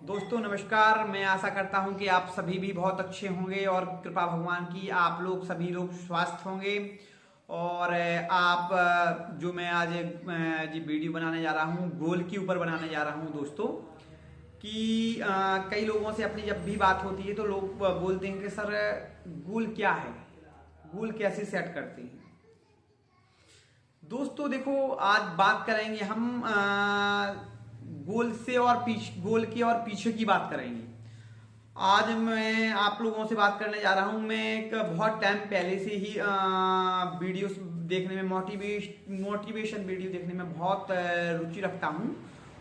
दोस्तों नमस्कार। मैं आशा करता हूं कि आप सभी भी बहुत अच्छे होंगे और कृपा भगवान की आप लोग सभी लोग स्वस्थ होंगे। और आप जो मैं आज जी वीडियो बनाने जा रहा हूं गोल के ऊपर बनाने जा रहा हूं दोस्तों। कि कई लोगों से अपनी जब भी बात होती है तो लोग बोलते हैं कि सर गोल क्या है, गोल कैसे सेट करते हैं। दोस्तों देखो, आज बात करेंगे हम गोल से और गोल की और पीछे की बात करेंगे। आज मैं आप लोगों से बात करने जा रहा हूं। मैं एक बहुत टाइम पहले से ही वीडियोस देखने में मोटिवेशन वीडियो देखने में बहुत रुचि रखता हूं।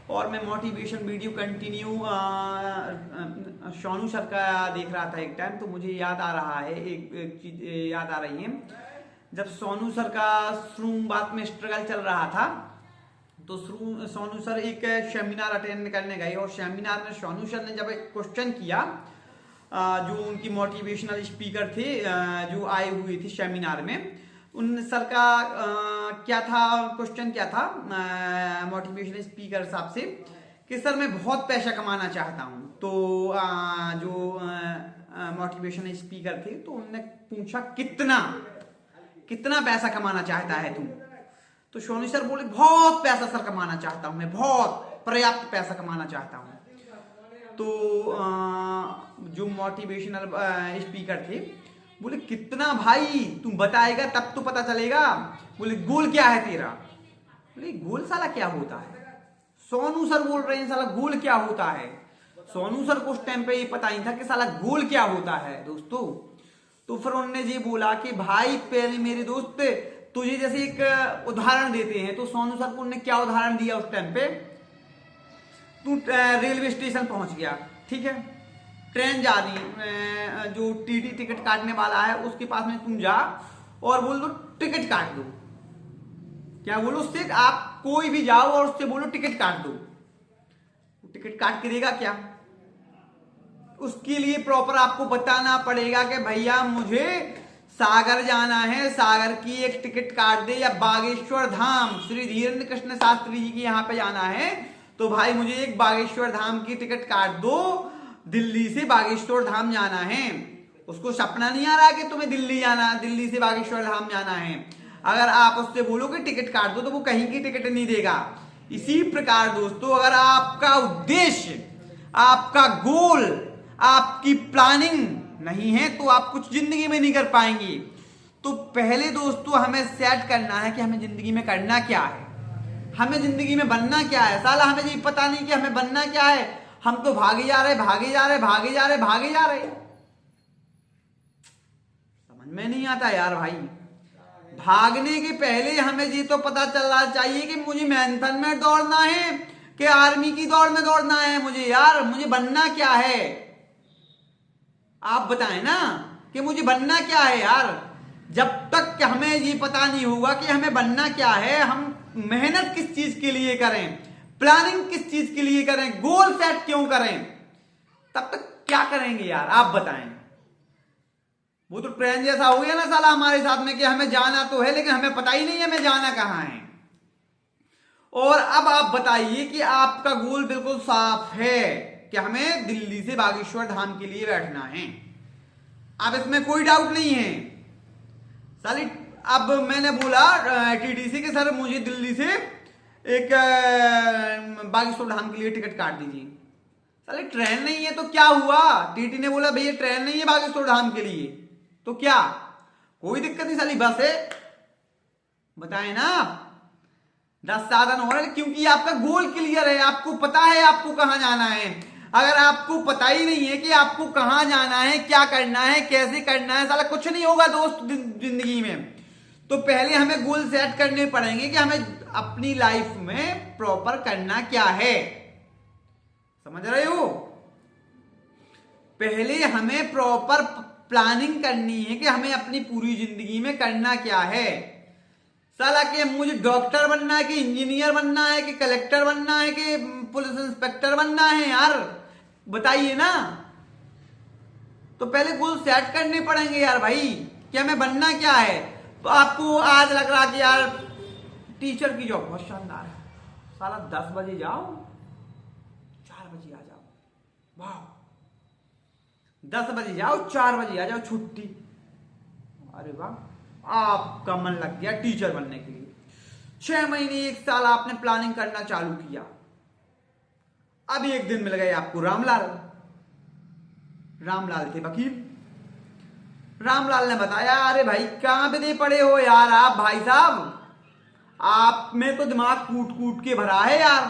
और मैं motivation video continue Sonu sir का देख रहा था एक टाइम। तो मुझे याद आ रहा है, एक चीज याद आ रही है। जब सोनू सर का शुरुआत में स्ट्रगल चल रहा था तो सोनू सर एक सेमिनार अटेंड करने गए और सेमिनार में सोनू सर ने जब एक क्वेश्चन किया, जो उनकी मोटिवेशनल स्पीकर थे जो आए हुए थे सेमिनार में, उन सर का क्या था क्वेश्चन, क्या था मोटिवेशनल स्पीकर साहब से कि सर मैं बहुत पैसा कमाना चाहता हूं। तो जो मोटिवेशनल स्पीकर थे तो उन्होंने पूछा कितना कितना पैसा कमाना चाहता है तू। तो सोनू सर बोले बहुत पैसा सर कमाना चाहता हूं, मैं बहुत पर्याप्त पैसा कमाना चाहता हूं। तो जो मोटिवेशनल स्पीकर थे बोले कितना भाई, तू बताएगा तब तो पता चलेगा। बोले गोल क्या है तेरा। बोले गोल साला क्या होता है। सोनू सर बोल रहे हैं साला गोल क्या होता है। सोनू सर को उस टाइम पे ये पता नहीं था कि साला गोल क्या होता है दोस्तों। तो फिर उन्होंने ये बोला कि भाई पहले मेरे दोस्त तुझे जैसे एक उदाहरण देते हैं। तो सोनू सर को उन्होंने क्या उदाहरण दिया उस टाइम पे, तू रेलवे स्टेशन पहुंच गया, ठीक है, ट्रेन जा रही, जो टीटी टिकट काटने वाला है उसके पास में तुम जा और बोल दो टिकट काट दो। क्या बोलो उससे, आप कोई भी जाओ और उससे बोलो टिकट काट दो। टिकट काट के देगा क्या। उसके लिए प्रॉपर आपको बताना पड़ेगा कि भैया मुझे सागर जाना है, सागर की एक टिकट काट दे। या बागेश्वर धाम श्री धीरेन्द्र कृष्ण शास्त्री जी के यहाँ पे जाना है तो भाई मुझे एक बागेश्वर धाम की टिकट काट दो, दिल्ली से बागेश्वर धाम जाना है। उसको सपना नहीं आ रहा कि तुम्हें दिल्ली जाना, दिल्ली से बागेश्वर धाम जाना है। अगर आप उससे बोलो कि टिकट काट दो तो वो कहीं की टिकट नहीं देगा। इसी प्रकार दोस्तों, अगर आपका उद्देश्य, आपका गोल, आपकी प्लानिंग नहीं है तो आप कुछ जिंदगी में नहीं कर पाएंगे। तो पहले दोस्तों हमें सेट करना है कि हमें जिंदगी में करना क्या है, हमें जिंदगी में बनना क्या है। साला हमें ये पता नहीं कि हमें बनना क्या है। हम तो भागे जा रहे भागे जा रहे भागे जा रहे भागे जा रहे। समझ में नहीं आता यार भाई। भागने के पहले हमें ये तो पता चलना चाहिए कि मुझे मैराथन में दौड़ना है कि आर्मी की दौड़ में दौड़ना है। मुझे यार मुझे बनना क्या है, आप बताएं ना कि मुझे बनना क्या है यार। जब तक कि हमें ये पता नहीं होगा कि हमें बनना क्या है, हम मेहनत किस चीज के लिए करें, प्लानिंग किस चीज के लिए करें, गोल सेट क्यों करें, तब तक क्या करेंगे यार आप बताएं। वो तो ट्रेन जैसा हो गया ना साला हमारे साथ में कि हमें जाना तो है लेकिन हमें पता ही नहीं है हमें जाना कहां है। और अब आप बताइए कि आपका गोल बिल्कुल साफ है कि हमें दिल्ली से बागेश्वर धाम के लिए बैठना है। अब इसमें कोई डाउट नहीं है साली। अब मैंने बोला टीटीसी के सर मुझे दिल्ली से एक बागेश्वर धाम के लिए टिकट काट दीजिए। साले ट्रेन नहीं है तो क्या हुआ। टीटी ने बोला भैया ट्रेन नहीं है बागेश्वर धाम के लिए तो क्या, कोई दिक्कत नहीं साली बस है। बताए ना आप 10 साधन हो रहे क्योंकि आपका गोल क्लियर है, आपको पता है आपको कहां जाना है। अगर आपको पता ही नहीं है कि आपको कहां जाना है, क्या करना है, कैसे करना है, साला कुछ नहीं होगा दोस्त जिंदगी में। तो पहले हमें गोल सेट करने पड़ेंगे कि हमें अपनी लाइफ में प्रॉपर करना क्या है। समझ रहे हो। पहले हमें प्रॉपर प्लानिंग करनी है कि हमें अपनी पूरी जिंदगी में करना क्या है। साला कि मुझे डॉक्टर बनना है कि इंजीनियर बनना है कि कलेक्टर बनना है कि पुलिस इंस्पेक्टर बनना है यार, बताइए ना। तो पहले गोल सेट करने पड़ेंगे यार भाई कि हमें बनना क्या है। तो आपको आज लग रहा कि यार टीचर की जॉब बहुत शानदार है, साला 10 बजे जाओ 4 बजे आ जाओ, वाह, 10 बजे जाओ, 4 बजे आ जाओ, छुट्टी। अरे वाह, आपका मन लग गया टीचर बनने के लिए। 6 महीने 1 साल आपने प्लानिंग करना चालू किया। अब एक दिन मिल गए आपको रामलाल। रामलाल थे वकील। रामलाल ने बताया, अरे भाई कहां पे दे पड़े हो यार आप भाई साहब, आप में तो दिमाग कूट कूट के भरा है यार,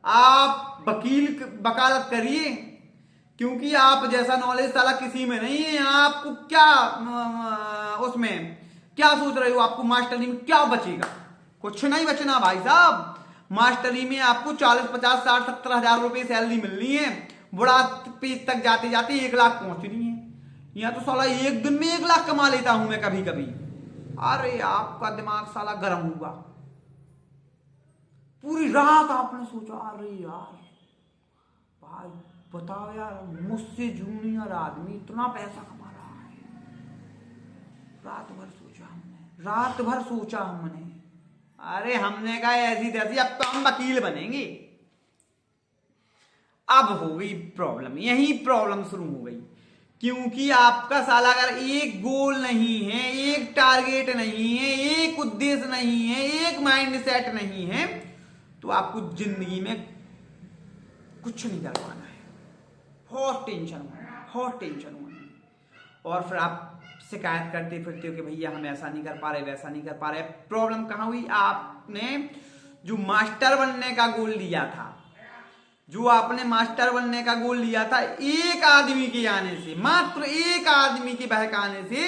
आप वकील वकालत करिए, क्योंकि आप जैसा नॉलेज साला किसी में नहीं है। आपको क्या उसमें क्या सोच रहे हो, आपको मास्टरी में क्या बचेगा? कुछ नहीं बचना भाई साहब। मास्टरी में आपको 40, 50, 60, 70 हजार रुपए सैलरी मिलनी है, बुढ़ापे तक जाते जाते 1 लाख पहुंचनी है। यहाँ तो साला एक दिन में 1 लाख कमा लेता हूं मैं कभी कभी। अरे आपका दिमाग साला गर्म हुआ, पूरी रात आपने सोचा, अरे यार भाई बताओ यार, मुझसे जूनियर आदमी इतना पैसा कमा रहा है। रात भर सोचा हमने। अरे हमने कहा ऐसी तैसी, अब तो हम वकील बनेंगे। अब हो गई प्रॉब्लम, यही प्रॉब्लम शुरू हो गई, क्योंकि आपका साला अगर एक गोल नहीं है, एक टारगेट नहीं है, एक उद्देश्य नहीं है, एक माइंड सेट नहीं है, तो आपको जिंदगी में कुछ नहीं कर पाना है। बहुत टेंशन होना और फिर आप शिकायत करते फिरते हो कि भैया हम ऐसा नहीं कर पा रहे, वैसा नहीं कर पा रहे। प्रॉब्लम कहां हुई? आपने जो मास्टर बनने का गोल लिया था, एक आदमी के आने से, मात्र एक आदमी के बहकाने से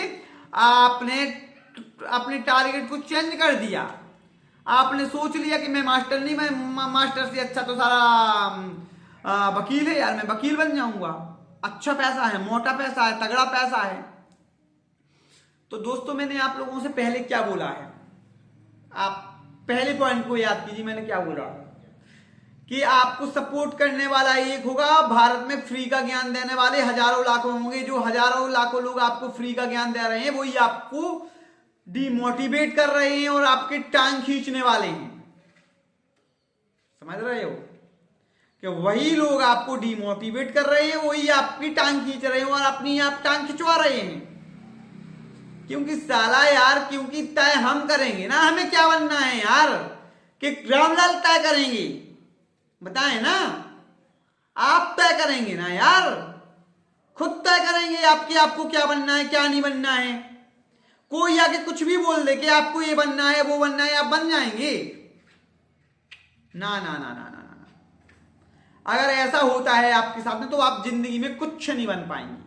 आपने अपने टारगेट को चेंज कर दिया। आपने सोच लिया कि मैं मास्टर नहीं, मैं मास्टर से अच्छा तो सारा वकील है यार, मैं वकील बन जाऊंगा, अच्छा पैसा है, मोटा पैसा है, तगड़ा पैसा है। तो दोस्तों मैंने आप लोगों से पहले क्या बोला है, आप पहले पॉइंट को याद कीजिए। मैंने क्या बोला कि आपको सपोर्ट करने वाला एक होगा, भारत में फ्री का ज्ञान देने वाले हजारों लाखों होंगे। जो हजारों लाखों लोग आपको फ्री का ज्ञान दे रहे हैं, वही आपको डिमोटिवेट कर रहे हैं और आपके टांग खींचने वाले हैं। समझ रहे हो कि वही लोग आपको डिमोटिवेट कर रहे हैं, वही आपकी टांग खींच रहे हैं और अपनी आप टांग खिंचवा रहे हैं। क्योंकि साला यार, क्योंकि तय हम करेंगे ना, हमें क्या बनना है यार, कि रामलाल तय करेंगे, बताएं ना, आप तय करेंगे ना यार, खुद तय करेंगे आपको क्या बनना है, क्या नहीं बनना है। कोई आके कुछ भी बोल दे कि आपको ये बनना है, वो बनना है, आप बन जाएंगे? ना ना ना ना ना ना। अगर ऐसा होता है आपके साथ में, तो आप जिंदगी में कुछ नहीं बन पाएंगे।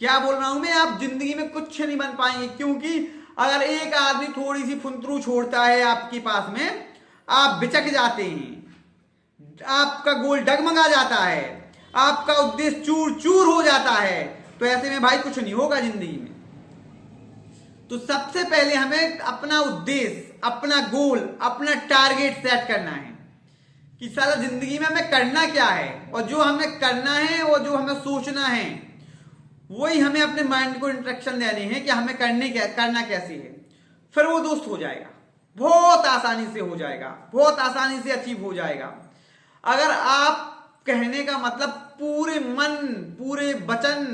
क्या बोल रहा हूं मैं, आप जिंदगी में कुछ नहीं बन पाएंगे। क्योंकि अगर एक आदमी थोड़ी सी फुंतरू छोड़ता है आपके पास में, आप बिचक जाते हैं, आपका गोल डगमगा जाता है, आपका उद्देश्य चूर चूर हो जाता है। तो ऐसे में भाई कुछ नहीं होगा जिंदगी में। तो सबसे पहले हमें अपना उद्देश्य, अपना गोल, अपना टारगेट सेट करना है कि साला जिंदगी में हमें करना क्या है, और जो हमें करना है और जो हमें सोचना है, वही हमें अपने माइंड को इंस्ट्रक्शन देने हैं कि हमें करना कैसे है। फिर वो दोस्त हो जाएगा, बहुत आसानी से हो जाएगा, बहुत आसानी से अचीव हो जाएगा। अगर आप, कहने का मतलब, पूरे मन, पूरे वचन,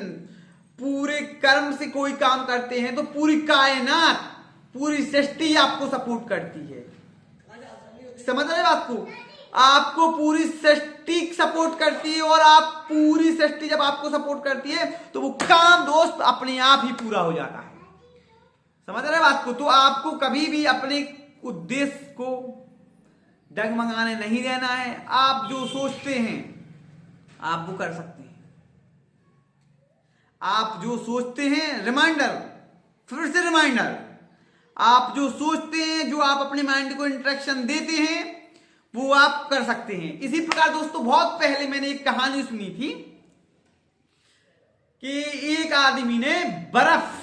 पूरे कर्म से कोई काम करते हैं, तो पूरी कायनात, पूरी सृष्टि आपको सपोर्ट करती है। समझ रहे हो बात को? आपको पूरी सृष्टि सपोर्ट करती है, और आप पूरी सृष्टि जब आपको सपोर्ट करती है, तो वो काम दोस्त अपने आप ही पूरा हो जाता है। समझ रहे बात को? तो आपको कभी भी अपने उद्देश्य को डगमगाने नहीं देना है। आप जो सोचते हैं आप वो कर सकते हैं। आप जो सोचते हैं, रिमाइंडर, फिर से रिमाइंडर, आप जो सोचते हैं, जो आप अपने माइंड को इंस्ट्रक्शन देते हैं, वो आप कर सकते हैं। इसी प्रकार दोस्तों, बहुत पहले मैंने एक कहानी सुनी थी कि एक आदमी ने बर्फ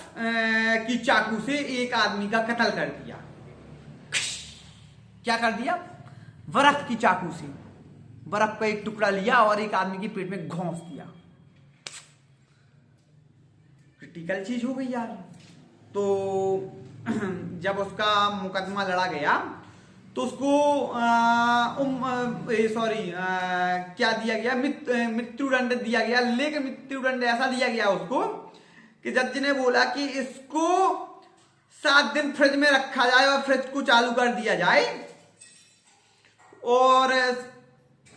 की चाकू से एक आदमी का कत्ल कर दिया। क्या कर दिया? बर्फ की चाकू से बर्फ का एक टुकड़ा लिया और एक आदमी के पेट में घोंस दिया। क्रिटिकल चीज हो गई यार। तो जब उसका मुकदमा लड़ा गया, तो उसको क्या दिया गया, मृत्युदंड दिया गया। लेकिन मृत्युदंड ऐसा दिया गया उसको कि जज ने बोला कि इसको 7 दिन फ्रिज में रखा जाए और फ्रिज को चालू कर दिया जाए, और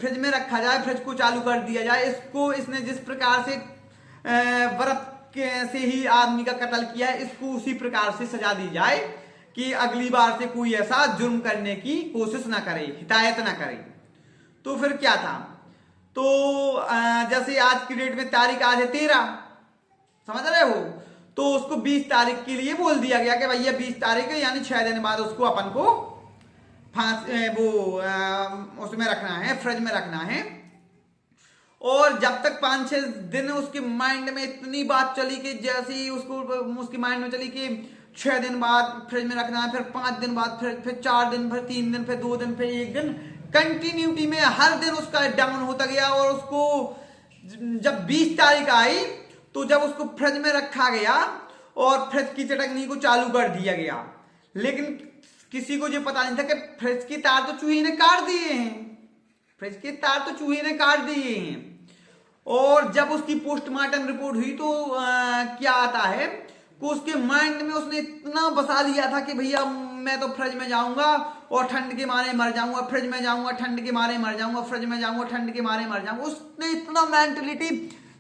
फ्रिज में रखा जाए, फ्रिज को चालू कर दिया जाए। इसने जिस प्रकार से बर्फ से ही आदमी का कत्ल किया है, इसको उसी प्रकार से सजा दी जाए कि अगली बार से कोई ऐसा जुर्म करने की कोशिश ना करे, हिदायत ना करे। तो फिर क्या था, तो जैसे आज की डेट में तारीख आज है 13, समझ रहे हो, तो उसको 20 तारीख के लिए बोल दिया गया कि भैया 20 तारीख है, यानी 6 दिन बाद उसको अपन को उसमें रखना है, फ्रिज में रखना है। और जब तक 5-6 दिन उसके माइंड में इतनी बात चली कि जैसे ही उसकी माइंड में चली कि 6 दिन बाद फ्रिज में रखना है, फिर 5 दिन बाद, फिर 4 दिन, फिर 3 दिन, फिर 2 दिन, फिर 1 दिन, कंटिन्यूटी में हर दिन उसका डाउन होता गया। और उसको जब 20 तारीख आई तो जब उसको फ्रिज में रखा गया और फ्रिज की चटकनी को चालू कर दिया गया, लेकिन किसी को ये पता नहीं था कि फ्रिज की तार तो चूहे ने काट दिए हैं, फ्रिज की तार तो चूहे ने काट दिए हैं। और जब उसकी पोस्टमार्टम रिपोर्ट हुई तो क्या आता है कि उसके माइंड में उसने इतना बसा लिया था कि भैया मैं तो फ्रिज में जाऊंगा और ठंड के मारे मर जाऊंगा, फ्रिज में जाऊंगा ठंड के मारे मर जाऊंगा, फ्रिज में जाऊंगा ठंड के मारे मर जाऊंगा। उसने इतना मेंटलिटी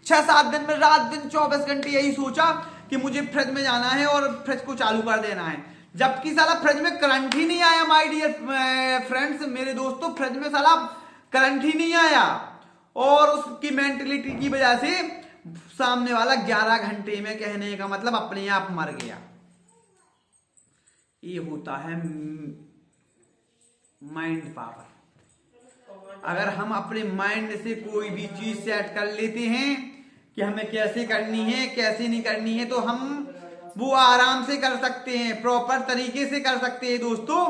6-7 दिन में रात दिन 24 घंटे यही सोचा कि मुझे फ्रिज में जाना है और फ्रिज को चालू कर देना है, जबकि साला फ्रिज में करंट ही नहीं आया। माय डियर फ्रेंड्स, मेरे दोस्तों, फ्रिज में साला करंट ही नहीं आया, और उसकी मेंटलिटी की वजह से सामने वाला 11 घंटे में, कहने का मतलब अपने आप मर गया। ये होता है माइंड पावर। अगर हम अपने माइंड से कोई भी चीज सेट कर लेते हैं कि हमें कैसे करनी है, कैसे नहीं करनी है, तो हम वो आराम से कर सकते हैं, प्रॉपर तरीके से कर सकते हैं दोस्तों।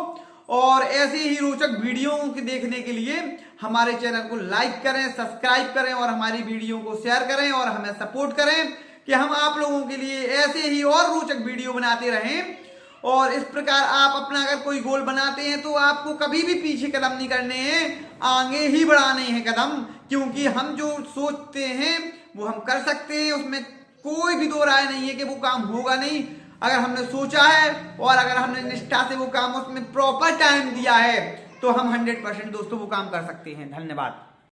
और ऐसे ही रोचक वीडियो के देखने के लिए हमारे चैनल को लाइक करें, सब्सक्राइब करें और हमारी वीडियो को शेयर करें और हमें सपोर्ट करें कि हम आप लोगों के लिए ऐसे ही और रोचक वीडियो बनाते रहें। और इस प्रकार आप अपना अगर कोई गोल बनाते हैं तो आपको कभी भी पीछे कदम नहीं करने हैं, आगे ही बढ़ाने हैं कदम, क्योंकि हम जो सोचते हैं वो हम कर सकते हैं, उसमें कोई भी दो राय नहीं है कि वो काम होगा नहीं। अगर हमने सोचा है और अगर हमने निष्ठा से वो काम, उसमें प्रॉपर टाइम दिया है, तो हम 100% दोस्तों वो काम कर सकते हैं। धन्यवाद।